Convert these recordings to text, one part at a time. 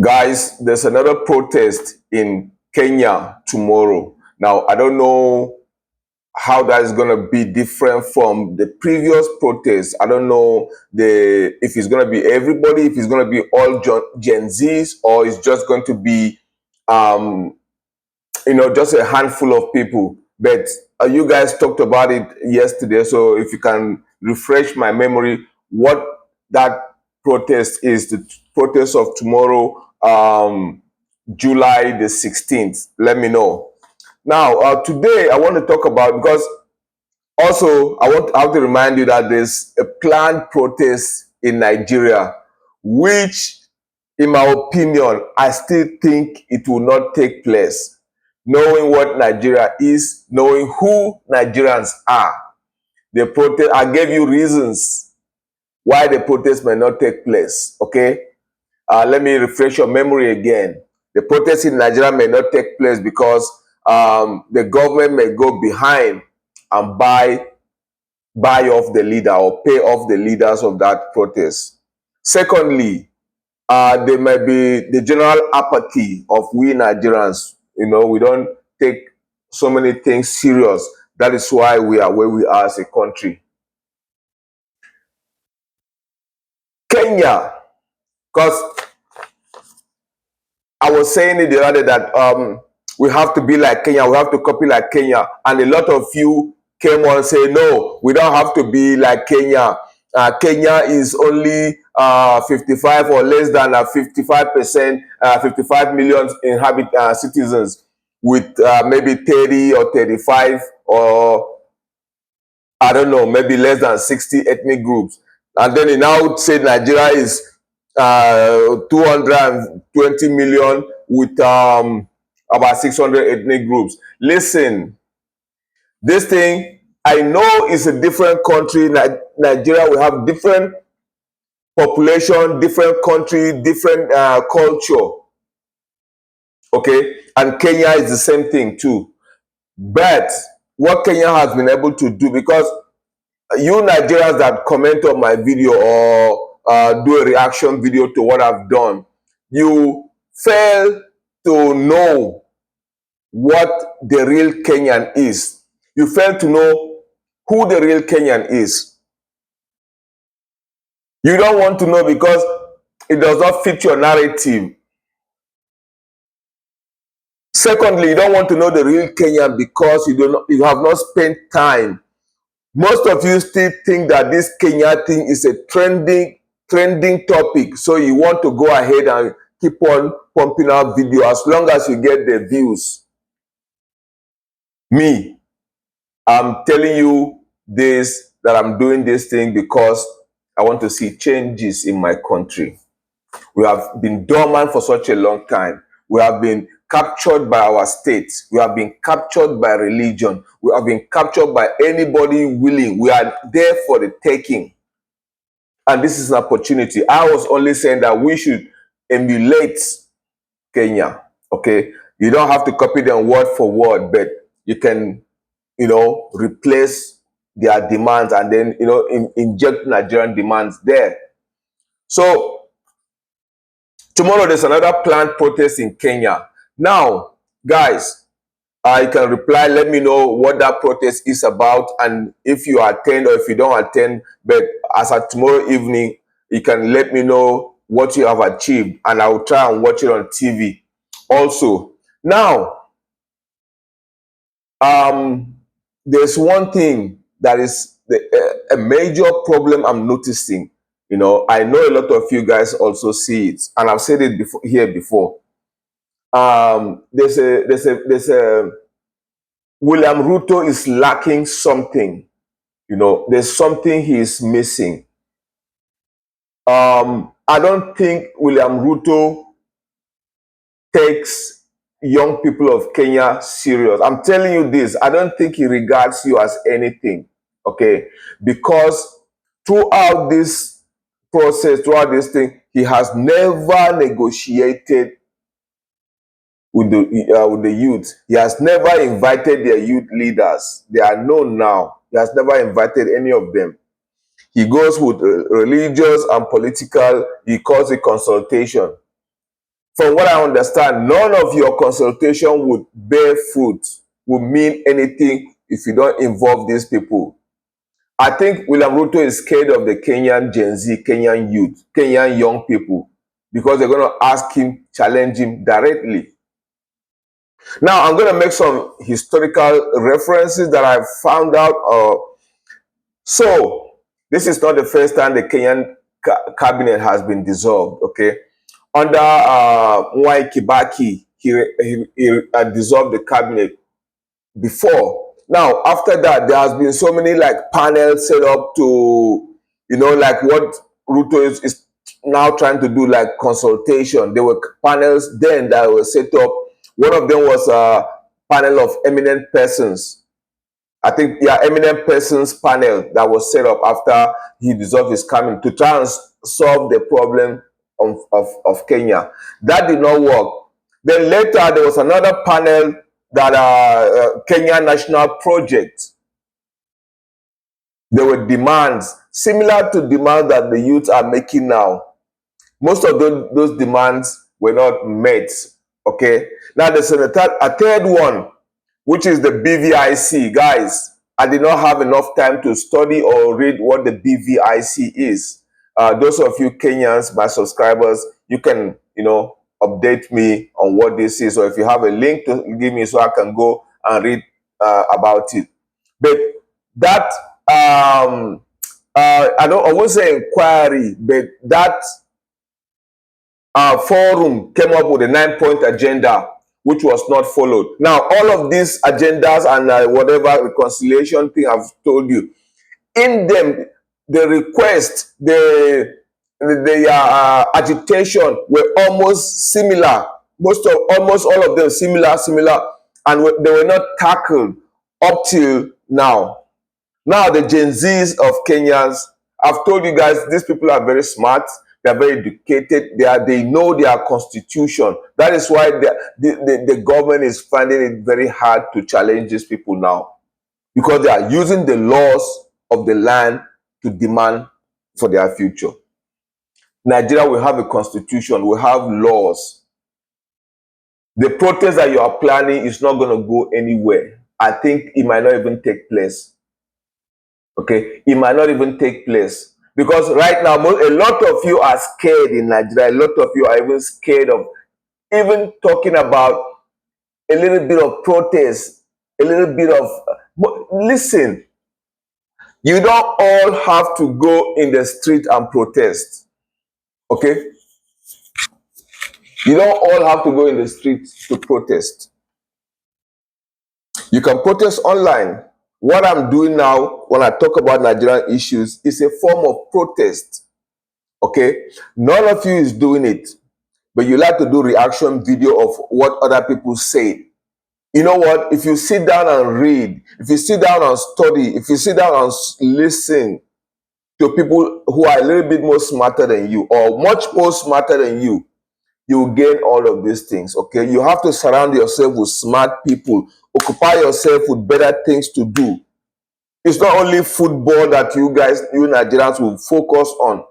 Guys, there's another protest in Kenya tomorrow. Now, I don't know how that is going to be different from the previous protests. I don't know if it's going to be everybody, if it's going to be all Gen Zs, or it's just going to be, um, just a handful of people. But you guys talked about it yesterday, so if you can refresh my memory, what that protest is, the protest of tomorrow, July the 16th. Let me know. Now, today I want to talk about, because also I have to remind you that there's a planned protest in Nigeria, which, in my opinion, I still think it will not take place. Knowing what Nigeria is, knowing who Nigerians are, the protest, I gave you reasons why the protest may not take place. Okay, let me refresh your memory again. The protest in Nigeria may not take place because the government may go behind and buy off the leader or pay off the leaders of that protest. Secondly, there may be the general apathy of we Nigerians. We don't take so many things serious. That is why we are where we are as a country. Kenya, because I was saying it the other day that we have to be like Kenya, we have to copy like Kenya, and a lot of you came on and say, no, we don't have to be like Kenya. Kenya is only 55 or less than 55%, 55 million citizens, with maybe 30 or 35 or I don't know, maybe less than 60 ethnic groups. And then he now said Nigeria is 220 million with about 600 ethnic groups. Listen, this thing, I know it's a different country. Nigeria will have different population, different country, different culture. Okay, and Kenya is the same thing too. But what Kenya has been able to do, because you Nigerians that comment on my video or do a reaction video to what I've done, you fail to know what the real Kenyan is. You fail to know who the real Kenyan is. You don't want to know because it does not fit your narrative. Secondly, you don't want to know the real Kenyan because you have not spent time. Most of you still think that this Kenya thing is a trending topic, so you want to go ahead and keep on pumping out video as long as you get the views. Me, I'm telling you this, that I'm doing this thing because I want to see changes in my country. We have been dormant for such a long time. We have been captured by our state. We have been captured by religion. We have been captured by anybody willing. We are there for the taking. And this is an opportunity. I was only saying that we should emulate Kenya. Okay? You don't have to copy them word for word, but you can, replace their demands and then, inject Nigerian demands there. So, tomorrow, there's another planned protest in Kenya. Now, guys, you can reply, let me know what that protest is about, and if you attend or if you don't attend. But as of tomorrow evening, you can let me know what you have achieved, and I will try and watch it on TV also. Now, there's one thing that is a major problem I'm noticing. I know a lot of you guys also see it, and I've said it before. There's a William Ruto is lacking something. There's something he is missing. I don't think William Ruto takes young people of Kenya serious. I'm telling you this, I don't think he regards you as anything. Okay, because throughout this process, throughout this thing, he has never negotiated with the youth. He has never invited their youth leaders. They are known now. He has never invited any of them. He goes with religious and political, he calls it consultation. From what I understand, none of your consultation would bear fruit, would mean anything if you don't involve these people. I think William Ruto is scared of the Kenyan Gen Z, Kenyan youth, Kenyan young people, because they're going to ask him, challenge him directly. Now, I'm going to make some historical references that I've found out. So, this is not the first time the Kenyan cabinet has been dissolved, okay? Under Mwai Kibaki, he dissolved the cabinet before. Now, after that, there has been so many like panels set up to, like what Ruto is now trying to do, like consultation. There were panels then that were set up. One of them was a panel of eminent persons. I think, yeah, eminent persons panel that was set up after he dissolved his cabinet to try and solve the problem of Kenya. That did not work. Then later, there was another panel that Kenyan National Project. There were demands similar to demands that the youth are making now. Most of those demands were not met. Okay. Now there's a third one, which is the BVIC. Guys, I did not have enough time to study or read what the BVIC is. Those of you Kenyans, my subscribers, you can, update me on what this is, or if you have a link to give me so I can go and read about it. But that, I won't say inquiry, but that forum came up with a 9-point agenda, which was not followed. Now, all of these agendas and whatever reconciliation thing I've told you, in them, the request, the agitation were almost similar. Almost all of them similar, and they were not tackled up till now. Now, the Gen Zs of Kenyans, I've told you guys, these people are very smart. They are very educated. They know their constitution. That is why the government is finding it very hard to challenge these people now, because they are using the laws of the land to demand for their future. Nigeria will have a constitution, will have laws. The protest that you are planning is not going to go anywhere. I think it might not even take place. Okay, it might not even take place, because right now a lot of you are scared in Nigeria. A lot of you are even scared of even talking about a little bit of protest, a little bit of. Listen, you don't all have to go in the street and protest. Okay, you don't all have to go in the street to protest. You can protest online. What I'm doing now when I talk about Nigerian issues is a form of protest. Okay, none of you is doing it, but you like to do reaction video of what other people say. You know what? If you sit down and read, if you sit down and study, if you sit down and listen to people who are a little bit more smarter than you or much more smarter than you will gain all of these things. Okay, you have to surround yourself with smart people. Occupy yourself with better things to do. It's not only football that you Nigerians will focus on.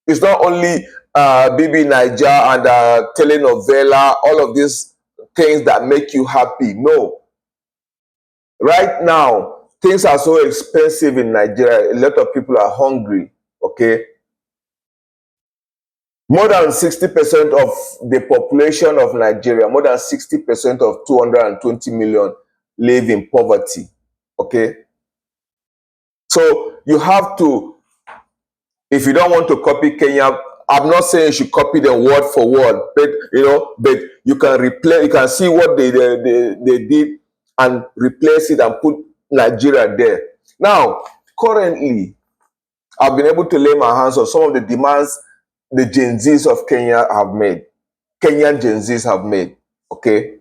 It's not only Bibi Niger and telenovela, all of these things that make you happy. No. Right now, things are so expensive in Nigeria. A lot of people are hungry. Okay. More than 60% of the population of Nigeria, more than 60% of 220 million live in poverty. Okay. So you have to, if you don't want to copy Kenya, I'm not saying you should copy them word for word, but you can replace, you can see what they did and replace it and put Nigeria there. Now, currently, I've been able to lay my hands on some of the demands the Gen Zs of Kenya have made. Kenyan Gen Zs have made. Okay.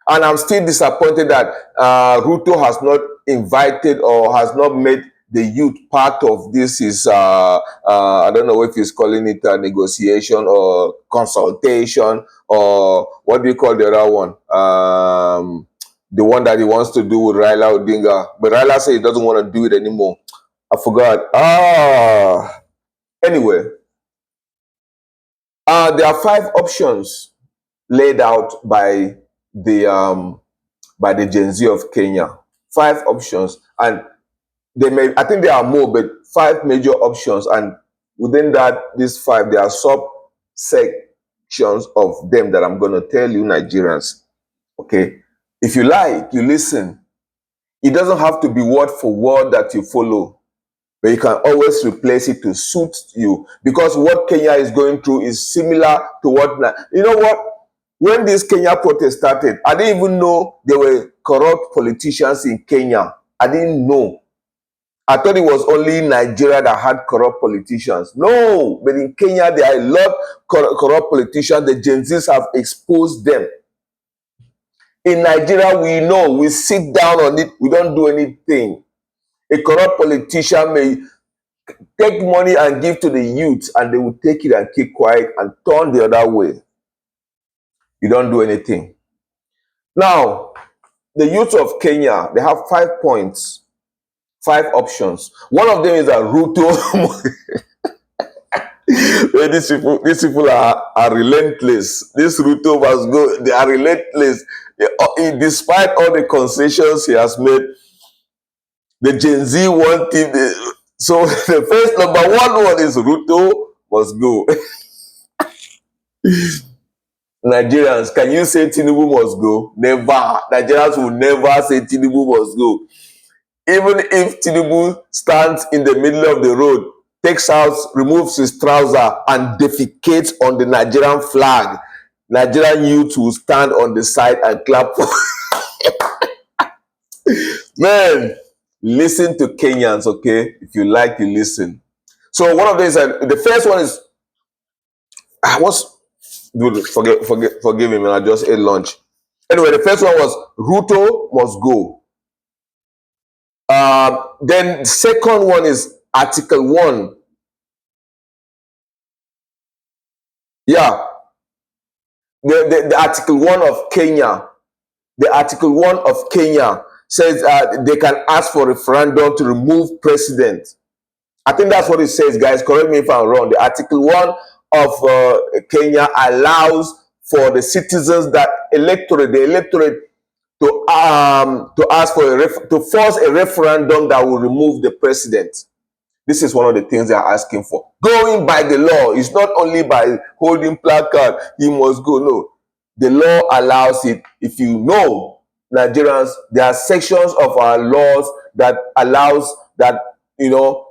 And I'm still disappointed that Ruto has not invited or has not made the youth part of this. Is I don't know if he's calling it a negotiation or consultation, or what do you call the other one? The one that he wants to do with Raila Odinga. But Raila said he doesn't want to do it anymore. I forgot. Anyway, there are 5 options laid out by the Gen Z of Kenya. 5 options, and I think there are more, but 5 major options, and within that, these 5, there are subsections of them that I'm going to tell you, Nigerians. Okay, if you like, you listen. It doesn't have to be word for word that you follow, but you can always replace it to suit you, because what Kenya is going through is similar to what, you know what? When this Kenya protest started, I didn't even know there were corrupt politicians in Kenya. I didn't know. I thought it was only Nigeria that had corrupt politicians. No, but in Kenya, there are a lot of corrupt politicians. The Gen Zs have exposed them. In Nigeria, we know, we sit down on it, we don't do anything. A corrupt politician may take money and give to the youth, and they will take it and keep quiet and turn the other way. You don't do anything. Now, the youth of Kenya, they have 5 points, 5 options. One of them is a Ruto. these people are relentless. This Ruto must go. They are relentless. Despite all the concessions he has made, the Gen Z want him. So the first #1 is Ruto must go. Nigerians, can you say Tinubu must go? Never. Nigerians will never say Tinubu must go. Even if Tinubu stands in the middle of the road, takes out, removes his trouser, and defecates on the Nigerian flag, Nigerian youth will stand on the side and clap for. Man, listen to Kenyans, okay? If you like, you listen. So one of these, the first one is, forgive me, man. I just ate lunch. Anyway, the first one was Ruto must go. Then the second one is Article 1. Yeah. The Article 1 of Kenya. The Article 1 of Kenya says they can ask for referendum to remove president. I think that's what it says, guys. Correct me if I'm wrong. The Article 1 of Kenya allows for the citizens, the electorate to ask for to force a referendum that will remove the president. This is one of the things they are asking for. Going by the law. It's not only by holding placard, he must go. No. The law allows it. If you know, Nigerians, there are sections of our laws that allows that, you know,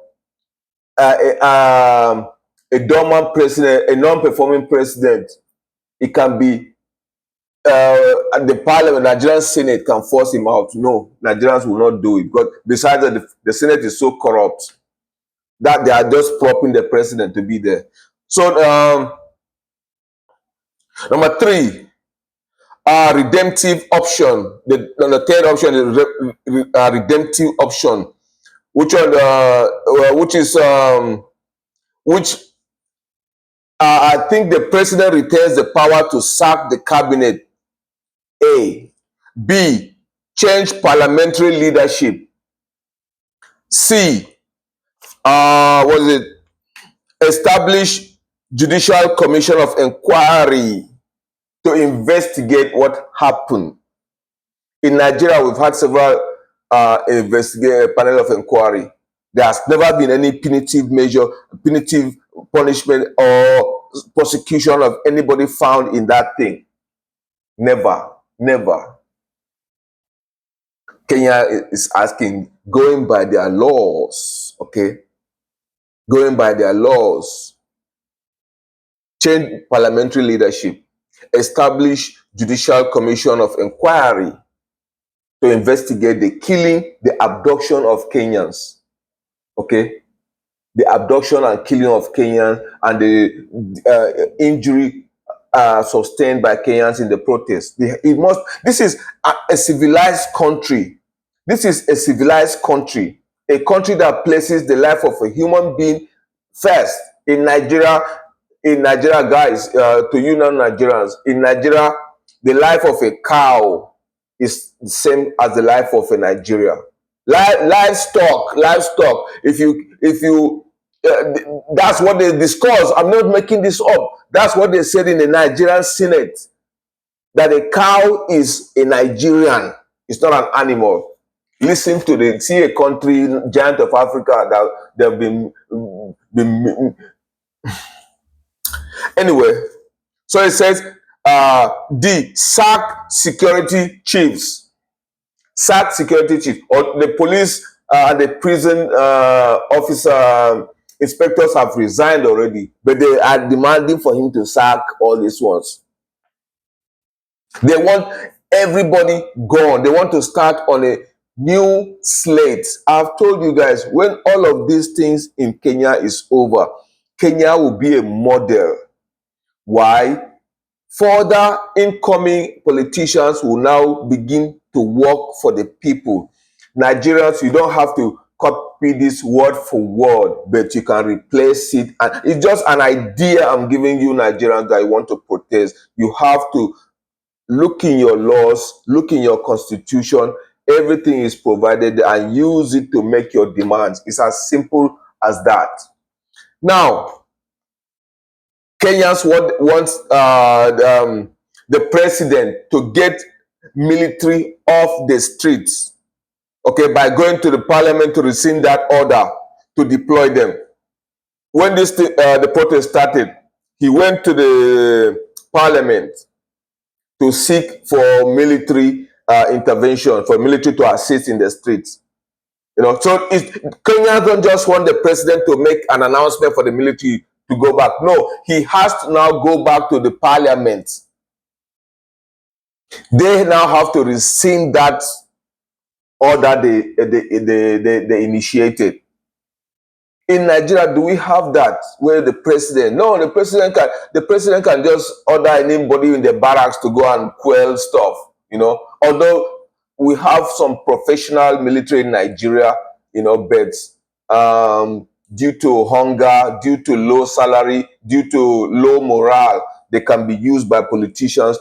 a dormant president, a non-performing president, it can be the parliament, Nigerian Senate can force him out. No, Nigerians will not do it, because besides that, the Senate is so corrupt that they are just propping the president to be there. So number 3, redemptive option. The third option is redemptive option, which I think the president retains the power to sack the cabinet. A. B. Change parliamentary leadership. C. Establish judicial commission of inquiry to investigate what happened. In Nigeria, we've had several panel of inquiry. There has never been any punitive punishment or prosecution of anybody found in that thing. Never. Kenya is asking, going by their laws, okay? Going by their laws, change parliamentary leadership, establish judicial commission of inquiry to investigate the killing, the abduction of Kenyans, okay? The abduction and killing of Kenyans and the injury sustained by Kenyans in the protest. This is a civilized country. This is a civilized country, a country that places the life of a human being first. In Nigeria, guys, to you non-Nigerians, in Nigeria, the life of a cow is the same as the life of a Nigeria. Livestock. If you, that's what they discuss. I'm not making this up. That's what they said in the Nigerian Senate. that a cow is a Nigerian. It's not an animal. Listen to see a country, giant of Africa, that they've been anyway. So it says, D, sack security chiefs. Sack security chief, or the police and the prison officer inspectors have resigned already, but they are demanding for him to sack all these ones. They want everybody gone. They want to start on a new slate. I've told you guys, when all of these things in Kenya is over, Kenya will be a model. Why? Further incoming politicians will now begin to work for the people. Nigerians, you don't have to copy this word for word, but you can replace it. And it's just an idea I'm giving you, Nigerians, that you want to protest. You have to look in your laws, look in your constitution. Everything is provided, and use it to make your demands. It's as simple as that. Now, Kenyans want the president to get military off the streets, okay, by going to the parliament to rescind that order to deploy them. When the protest started, he went to the parliament to seek for military intervention, for military to assist in the streets. You know, so Kenyans don't just want the president to make an announcement for the military to go back. No, he has to now go back to the parliament. They now have to rescind that order they initiated. In Nigeria, do we have that where the president? No, the president can just order anybody in the barracks to go and quell stuff. You know, although we have some professional military in Nigeria, you know, but due to hunger, due to low salary, due to low morale, they can be used by politicians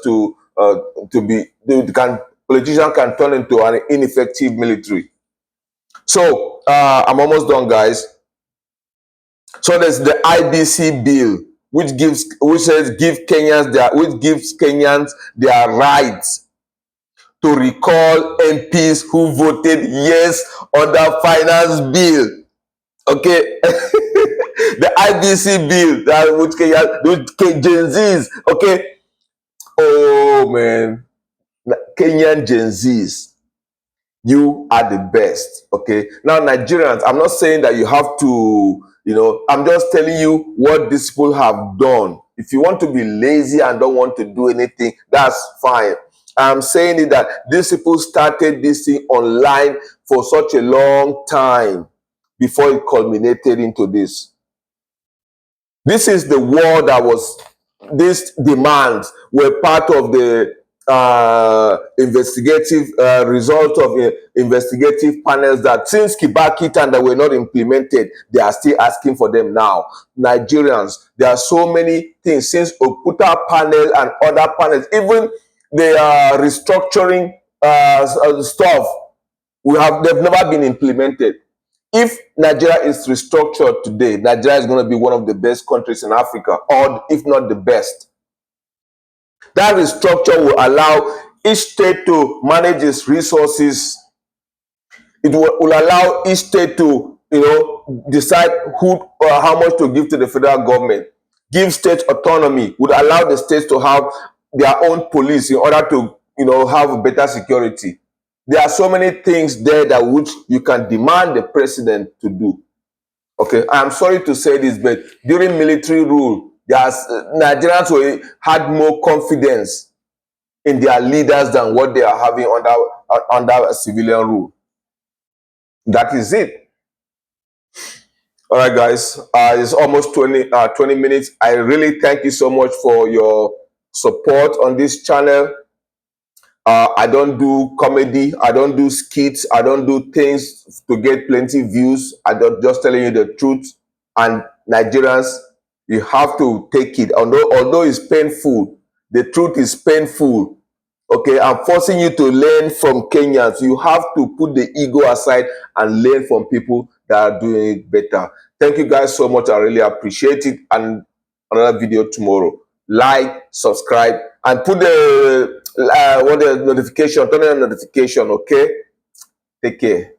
politicians can turn into an ineffective military. So I'm almost done, guys. So there's the IBC bill, which says gives Kenyans their rights to recall MPs who voted yes on the finance bill. Okay, the IBC bill that which Gen Zs. Okay, oh man, Kenyan Gen Zs, you are the best. Okay, now Nigerians, I'm not saying that you have to, you know, I'm just telling you what these people have done. If you want to be lazy and don't want to do anything, that's fine. I'm saying it that these people started this thing online for such a long time before it culminated into this. This is the war that these demands were part of the investigative result of investigative panels that since Kibaki time that were not implemented, they are still asking for them now. Nigerians, there are so many things since Okuta panel and other panels, even the restructuring stuff, they've never been implemented. If Nigeria is restructured today, Nigeria is going to be one of the best countries in Africa, or if not the best. That restructure will allow each state to manage its resources. It will allow each state to, you know, decide who or how much to give to the federal government. Give state autonomy, would allow the states to have their own police in order to, you know, have better security. There are so many things there that which you can demand the president to do. Okay, I'm sorry to say this, but during military rule, Nigerians had more confidence in their leaders than what they are having under civilian rule. That is it. All right, guys, it's almost 20 minutes. I really thank you so much for your support on this channel. I don't do comedy, I don't do skits, I don't do things to get plenty views. I don't, just telling you the truth. And Nigerians, you have to take it. Although it's painful, the truth is painful. Okay, I'm forcing you to learn from Kenyans. You have to put the ego aside and learn from people that are doing it better. Thank you guys so much. I really appreciate it. And another video tomorrow. Like, subscribe, and put the what the notification, turn on notification, okay? Take care.